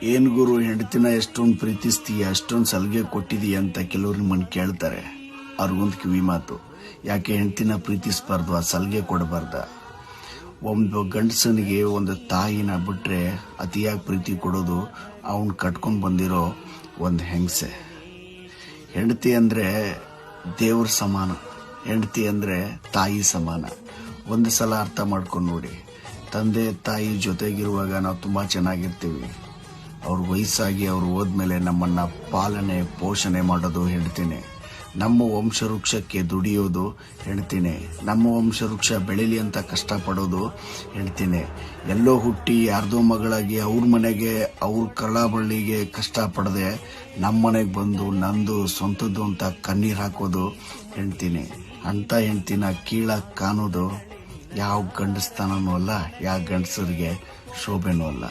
ಏನ್ ಗುರು, ಹೆಂಡತಿನ ಎಷ್ಟೊಂದು ಪ್ರೀತಿಸ್ತೀಯ, ಅಷ್ಟೊಂದು ಸಲಿಗೆ ಕೊಟ್ಟಿದೀಯ ಅಂತ ಕೆಲವ್ರು ನಿಮ್ಮನ್ನು ಕೇಳ್ತಾರೆ. ಅವ್ರಿಗೊಂದು ಕಿವಿ ಮಾತು, ಯಾಕೆ ಹೆಂಡತಿನ ಪ್ರೀತಿಸಬಾರ್ದು, ಆ ಸಲಿಗೆ ಕೊಡಬಾರ್ದ? ಒಂದು ಗಂಡಸನಿಗೆ ಒಂದು ತಾಯಿನ ಬಿಟ್ರೆ ಅತಿಯಾಗಿ ಪ್ರೀತಿ ಕೊಡೋದು ಅವನು ಕಟ್ಕೊಂಡು ಬಂದಿರೋ ಒಂದು ಹೆಂಗಸೆ. ಹೆಂಡತಿ ಅಂದರೆ ದೇವ್ರ ಸಮಾನ, ಹೆಂಡತಿ ಅಂದರೆ ತಾಯಿ ಸಮಾನ. ಒಂದು ಸಲ ಅರ್ಥ ಮಾಡ್ಕೊಂಡು ನೋಡಿ. ತಂದೆ ತಾಯಿ ಜೊತೆಗಿರುವಾಗ ನಾವು ತುಂಬ ಚೆನ್ನಾಗಿರ್ತೀವಿ. ಅವ್ರ ವಯಸ್ಸಾಗಿ ಅವ್ರು ಹೋದ್ಮೇಲೆ ನಮ್ಮನ್ನು ಪಾಲನೆ ಪೋಷಣೆ ಮಾಡೋದು ಹೆಂಡ್ತಿನೇ. ನಮ್ಮ ವಂಶವೃಕ್ಷಕ್ಕೆ ದುಡಿಯೋದು ಹೆಂಡ್ತಿನೇ. ನಮ್ಮ ವಂಶವೃಕ್ಷ ಬೆಳೀಲಿ ಅಂತ ಕಷ್ಟಪಡೋದು ಹೆಂಡ್ತಿನೇ. ಎಲ್ಲೋ ಹುಟ್ಟಿ ಯಾರ್ದೋ ಮಗಳಾಗಿ ಅವ್ರ ಮನೆಗೆ ಅವ್ರ ಕಳ್ಳಬಳ್ಳಿಗೆ ಕಷ್ಟಪಡದೆ ನಮ್ಮ ಮನೆಗೆ ಬಂದು ನಂದು ಸ್ವಂತದ್ದು ಅಂತ ಕಣ್ಣೀರು ಹಾಕೋದು ಹೆಂಡ್ತಿನೇ. ಅಂಥ ಹೆಂಡ್ತಿನ ಕೀಳಾಗಿ ಕಾಣೋದು ಯಾವ ಗಂಡಸ್ತನೂ ಅಲ್ಲ, ಯಾವ ಗಂಡಸರಿಗೆ ಶೋಭೆನೂ ಅಲ್ಲ.